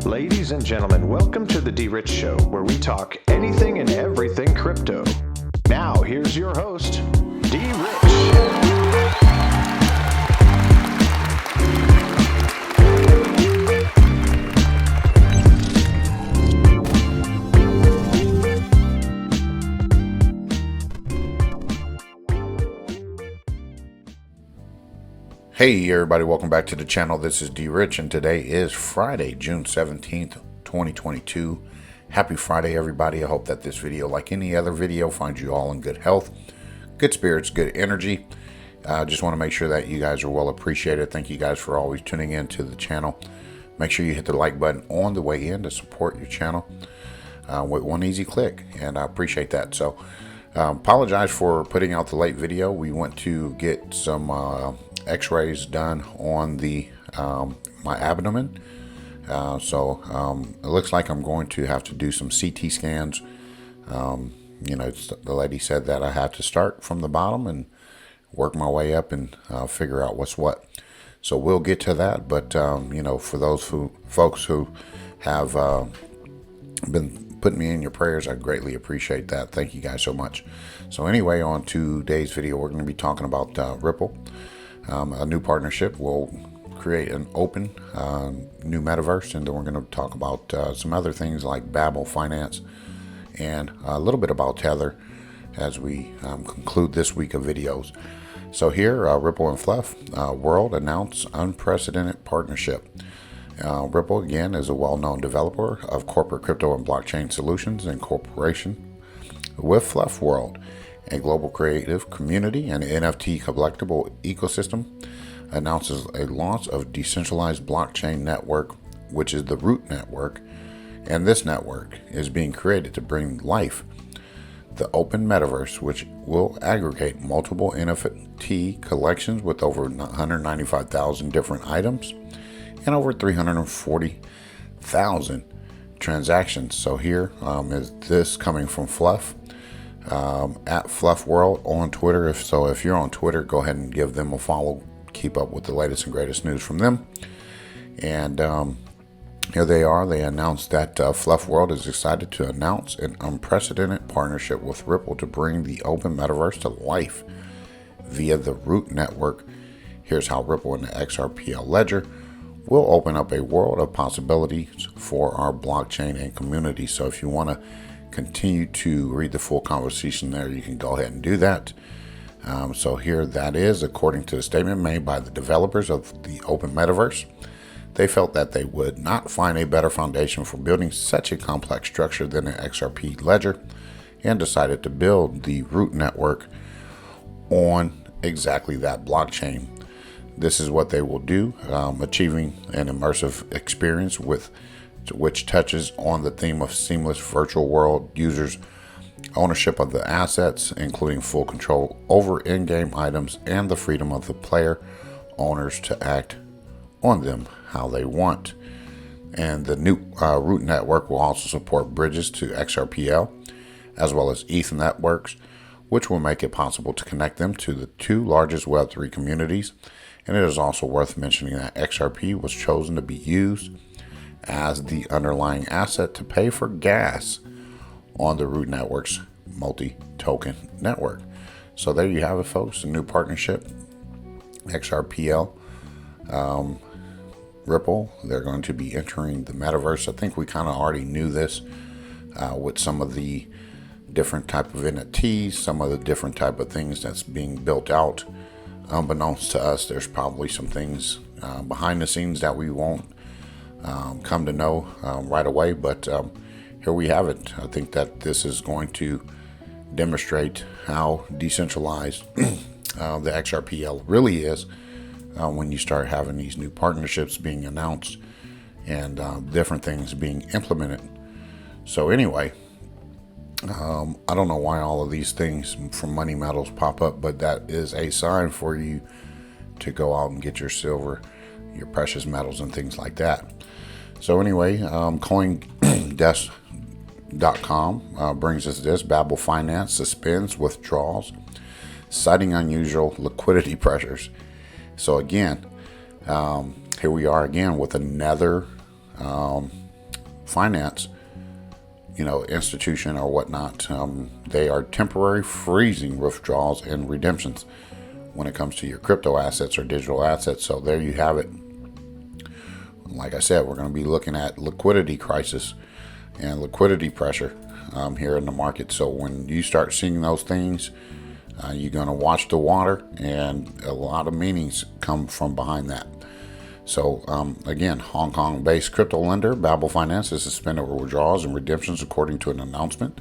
Ladies and gentlemen, welcome to the DRich Show, where we talk anything and everything crypto. Now, here's your host, DRich. Hey everybody, welcome back to the channel. This is DRich and today is Friday, June 17th, 2022. Happy Friday everybody. I hope that this video, like any other video, finds you all in good health, good spirits, good energy. Just want to make sure that you guys are well appreciated. Thank you guys for always tuning in to the channel. Make sure you hit the like button on the way in to support your channel with one easy click, and I appreciate that. So apologize for putting out the late video. We went to get some x-rays done on the my abdomen, so it looks like I'm going to have to do some CT scans. You know, the lady said that I have to start from the bottom and work my way up and figure out what's what. So we'll get to that, but you know, for those folks who have been putting me in your prayers, I greatly appreciate that. Thank you guys so much. So anyway, on today's video, we're going to be talking about Ripple. A new partnership will create an open new metaverse, and then we're going to talk about some other things like Babel finance and a little bit about Tether as we conclude this week of videos. So here, Ripple and Fluff World announce unprecedented partnership. Ripple, again, is a well-known developer of corporate crypto and blockchain solutions in cooperation with Fluff World, a global creative community and NFT collectible ecosystem, announces a launch of decentralized blockchain network, which is the Root Network, and this network is being created to bring life the open metaverse, which will aggregate multiple NFT collections with over 195,000 different items and over 340,000 transactions. So here is this coming from Fluff. At Fluff World on Twitter. If you're on Twitter, go ahead and give them a follow. Keep up with the latest and greatest news from them. And here they are. They announced that Fluff World is excited to announce an unprecedented partnership with Ripple to bring the open metaverse to life via the Root Network. Here's how Ripple and the XRPL ledger will open up a world of possibilities for our blockchain and community. So if you want to continue to read the full conversation there, you can go ahead and do that. So here that is, according to the statement made by the developers of the open metaverse, they felt that they would not find a better foundation for building such a complex structure than an XRP ledger, and decided to build the Root Network on exactly that blockchain. This is what they will do, achieving an immersive experience which touches on the theme of seamless virtual world users' ownership of the assets, including full control over in-game items and the freedom of the player owners to act on them how they want. And the new Root Network will also support bridges to XRPL as well as ETH networks, which will make it possible to connect them to the two largest Web3 communities. And it is also worth mentioning that XRP was chosen to be used as the underlying asset to pay for gas on the Root Network's multi-token network. So there you have it, folks. A new partnership, XRPL, Ripple. They're going to be entering the metaverse. I think we kind of already knew this with some of the different type of NFTs, some of the different type of things that's being built out. Unbeknownst to us, there's probably some things behind the scenes that we won't come to know right away, but here we have it. I think that this is going to demonstrate how decentralized the XRPL really is when you start having these new partnerships being announced and different things being implemented. So anyway, I don't know why all of these things from Money Metals pop up, but that is a sign for you to go out and get your silver, your precious metals and things like that. So anyway, CoinDesk.com brings us this. Babel Finance suspends withdrawals, citing unusual liquidity pressures. So again, here we are again with another finance, institution or whatnot, they are temporarily freezing withdrawals and redemptions when it comes to your crypto assets or digital assets. So there you have it. Like I said, we're going to be looking at liquidity crisis and liquidity pressure here in the market. So when you start seeing those things, you're going to watch the water, and a lot of meanings come from behind that. So again, Hong Kong-based crypto lender Babel Finance has suspended withdrawals and redemptions according to an announcement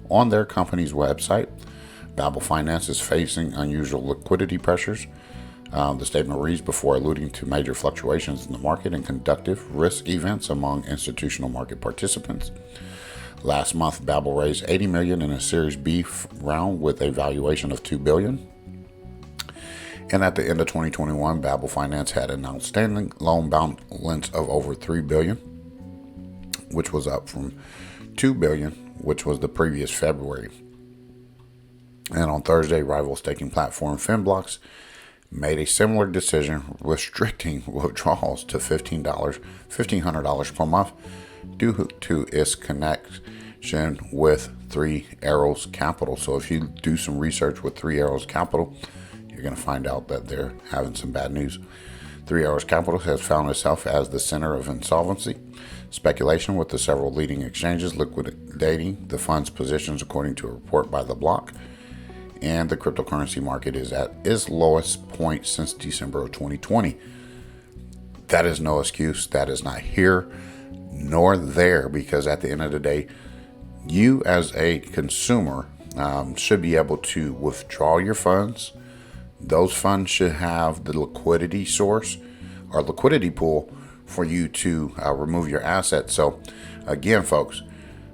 on their company's website. Babel Finance is facing unusual liquidity pressures. The statement reads, before alluding to major fluctuations in the market and conductive risk events among institutional market participants. Last month, Babel raised $80 million in a Series B round with a valuation of $2 billion. And at the end of 2021, Babel Finance had an outstanding loan balance of over $3 billion, which was up from $2 billion, which was the previous February. And on Thursday, rival staking platform Finblocks made a similar decision, restricting withdrawals to $1,500 per month due to its connection with Three Arrows Capital. So if you do some research with Three Arrows Capital, you're going to find out that they're having some bad news. Three Arrows Capital has found itself as the center of insolvency speculation, with the several leading exchanges liquidating the fund's positions, according to a report by The Block. And the cryptocurrency market is at its lowest point since December of 2020. That is no excuse. That is not here nor there, because at the end of the day, you as a consumer should be able to withdraw your funds. Those funds should have the liquidity source or liquidity pool for you to remove your assets. So again, folks,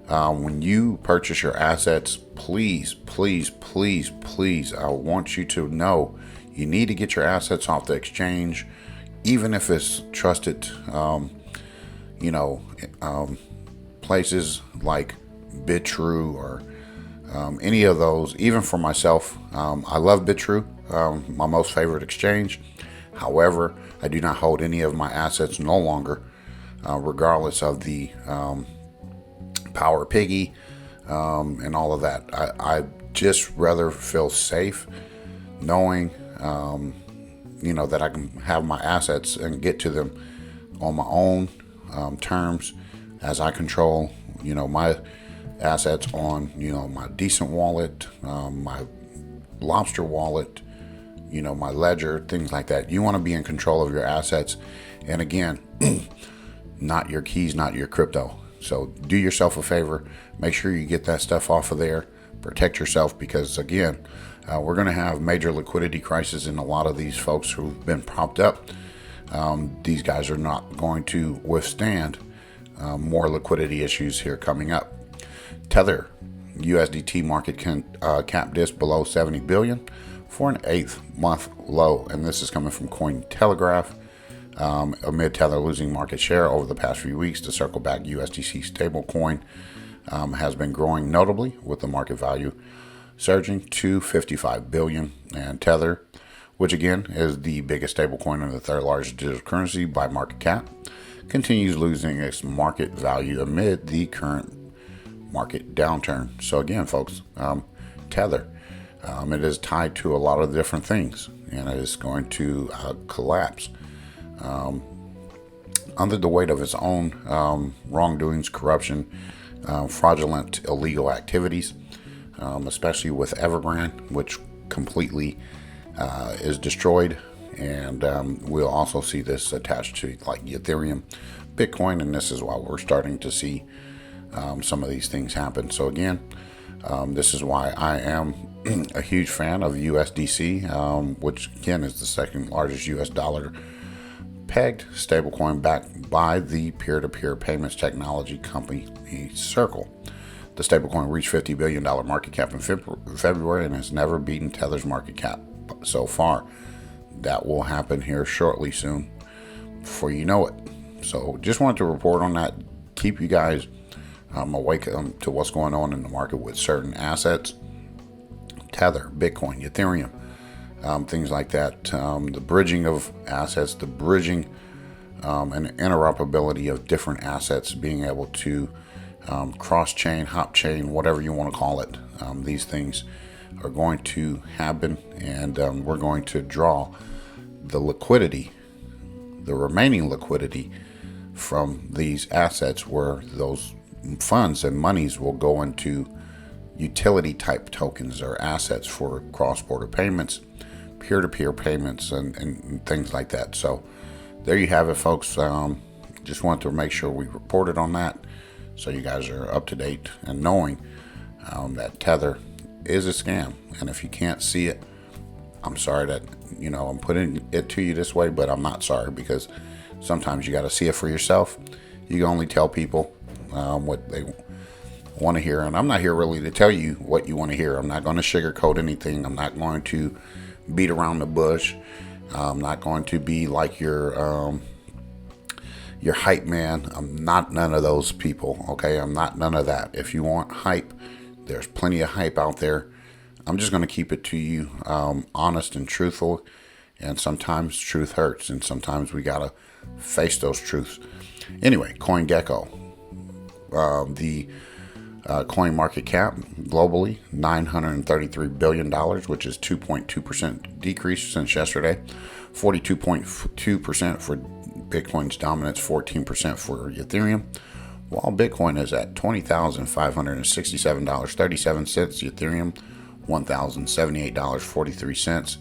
when you purchase your assets, please, I want you to know you need to get your assets off the exchange, even if it's trusted, places like BitTrue or any of those. Even for myself, I love BitTrue, my most favorite exchange. However, I do not hold any of my assets no longer, regardless of the Power Piggy and all of that. I just rather feel safe knowing, that I can have my assets and get to them on my own terms, as I control, my assets on, my Decent wallet, my Lobster wallet, my Ledger, things like that. You want to be in control of your assets. And again, not your keys, not your crypto. So do yourself a favor. Make sure you get that stuff off of there. Protect yourself, because again, we're going to have major liquidity crisis in a lot of these folks who've been propped up. These guys are not going to withstand more liquidity issues here coming up. Tether USDT market cap dipped below 70 billion for an 8th month low, and this is coming from Cointelegraph. Amid Tether losing market share over the past few weeks, the circle back USDC stablecoin has been growing notably, with the market value surging to 55 billion. And Tether, which again is the biggest stablecoin and the third largest digital currency by market cap, continues losing its market value amid the current market downturn. So again, folks, Tether, it is tied to a lot of different things, and it is going to collapse under the weight of its own wrongdoings, corruption, fraudulent, illegal activities, especially with Evergrande, which completely is destroyed. And we'll also see this attached to like Ethereum, Bitcoin, and this is why we're starting to see some of these things happen. So again, this is why I am a huge fan of USDC, which again is the second largest US dollar pegged stablecoin backed by the peer-to-peer payments technology company Circle. The stablecoin reached $50 billion market cap in February and has never beaten Tether's market cap so far. That will happen here shortly soon, before you know it. So just wanted to report on that, keep you guys awake to what's going on in the market with certain assets. Tether, Bitcoin, Ethereum, things like that. The bridging of assets, the bridging and interoperability of different assets, being able to cross-chain, hop-chain, whatever you want to call it. These things are going to happen, and we're going to draw the liquidity, the remaining liquidity from these assets, where those funds and monies will go into utility type tokens or assets for cross-border payments, peer-to-peer payments, and things like that. So there you have it, folks. Just wanted to make sure we reported on that, so you guys are up to date and knowing that Tether is a scam. And if you can't see it, I'm sorry that I'm putting it to you this way, but I'm not sorry, because sometimes you got to see it for yourself. You can only tell people what they want to hear, and I'm not here really to tell you what you want to hear. I'm not going to sugarcoat anything. I'm not going to beat around the bush. I'm not going to be like your hype man. I'm not none of those people, okay? I'm not none of that. If you want hype, there's plenty of hype out there. I'm just going to keep it to you honest and truthful, and sometimes truth hurts, and sometimes we got to face those truths. Anyway, CoinGecko, the coin market cap globally, $933 billion, which is 2.2% decrease since yesterday. 42.2% for Bitcoin's dominance, 14% for Ethereum, while Bitcoin is at $20,567.37, Ethereum $1,078.43.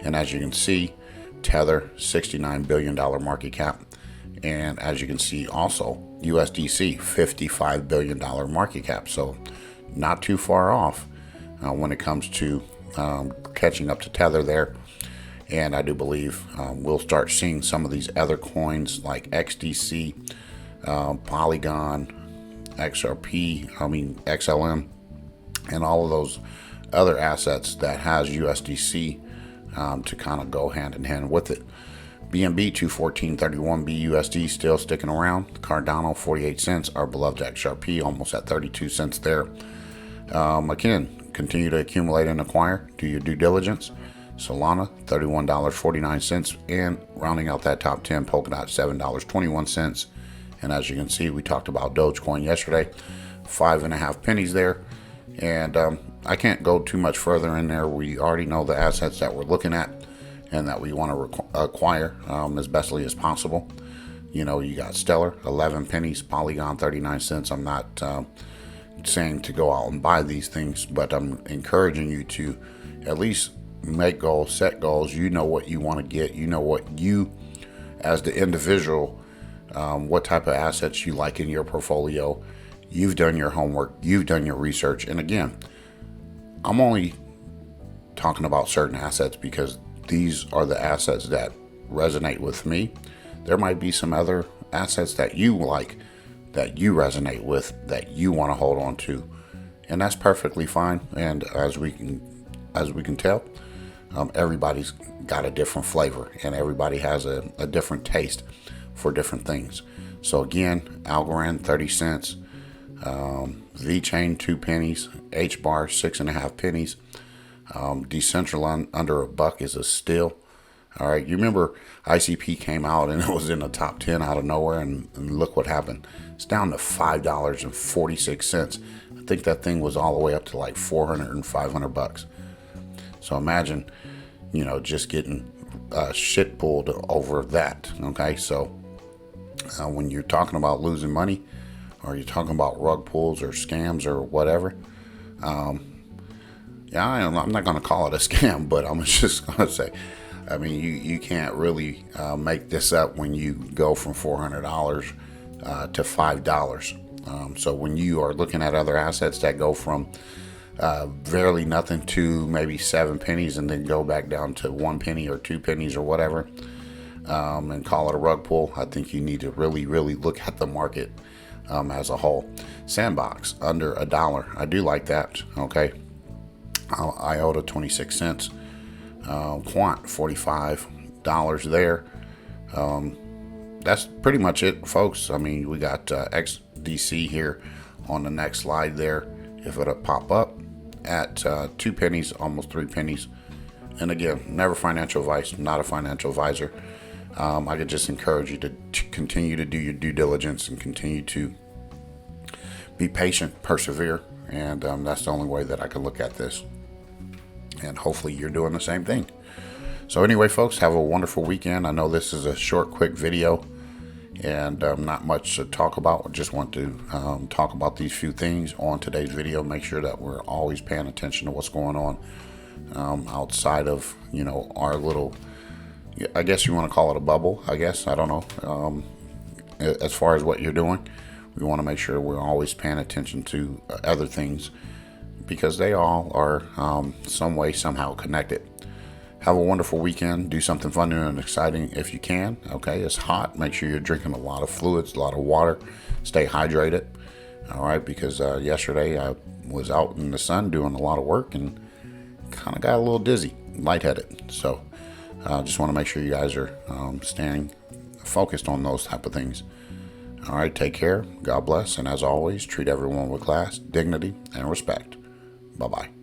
And as you can see, Tether, $69 billion market cap. And as you can see also, USDC, $55 billion market cap. So not too far off when it comes to catching up to Tether there. And I do believe we'll start seeing some of these other coins like XDC, Polygon, XLM, and all of those other assets that has USDC to kind of go hand in hand with it. BNB 214.31 BUSD still sticking around. Cardano 48 cents. Our beloved XRP almost at 32 cents there. Again, continue to accumulate and acquire. Do your due diligence. Solana $31.49, and rounding out that top 10, Polkadot $7.21. And as you can see, we talked about Dogecoin yesterday, 5.5 pennies there. And I can't go too much further in there. We already know the assets that we're looking at and that we want to acquire as bestly as possible. You got Stellar, 11 pennies, Polygon, 39 cents. I'm not saying to go out and buy these things, but I'm encouraging you to at least make goals, set goals. You know what you want to get. You know what you, as the individual, what type of assets you like in your portfolio. You've done your homework. You've done your research. And again, I'm only talking about certain assets because these are the assets that resonate with me. There might be some other assets that you like, that you resonate with, that you want to hold on to, and that's perfectly fine. And as we can tell, everybody's got a different flavor, and everybody has a different taste for different things. So again, Algorand 30 cents, VeChain 2 pennies, HBAR 6.5 pennies. Decentraland under $1 is a steal. All right, you remember ICP came out and it was in the top 10 out of nowhere, and look what happened. It's down to $5.46. I think that thing was all the way up to like $400 and $500. So imagine, just getting shit pulled over that. Okay, so when you're talking about losing money, or you're talking about rug pulls or scams or whatever, I'm not going to call it a scam, but I'm just going to say, I mean, you can't really make this up when you go from $400 to $5. So when you are looking at other assets that go from barely nothing to maybe 7 pennies and then go back down to 1 penny or 2 pennies or whatever, and call it a rug pull, I think you need to really, really look at the market as a whole. Sandbox under $1. I do like that. Okay. IOTA 26 cents. Quant $45 there. That's pretty much it, folks. I mean, we got XDC here on the next slide there. If it'll pop up at 2 pennies, almost 3 pennies. And again, never financial advice, not a financial advisor. I could just encourage you to continue to do your due diligence and continue to be patient, persevere, and that's the only way that I can look at this. And hopefully you're doing the same thing. So anyway, folks, have a wonderful weekend. I know this is a short, quick video and not much to talk about. I just want to talk about these few things on today's video. Make sure that we're always paying attention to what's going on outside of, our little, I guess you want to call it a bubble, I guess. I don't know. As far as what you're doing, we want to make sure we're always paying attention to other things because they all are some way, somehow connected. Have a wonderful weekend. Do something fun and exciting if you can. Okay, it's hot. Make sure you're drinking a lot of fluids, a lot of water. Stay hydrated. All right, because yesterday I was out in the sun doing a lot of work and kind of got a little dizzy, lightheaded. So just want to make sure you guys are staying focused on those type of things. All right, take care. God bless. And as always, treat everyone with class, dignity, and respect. Bye-bye.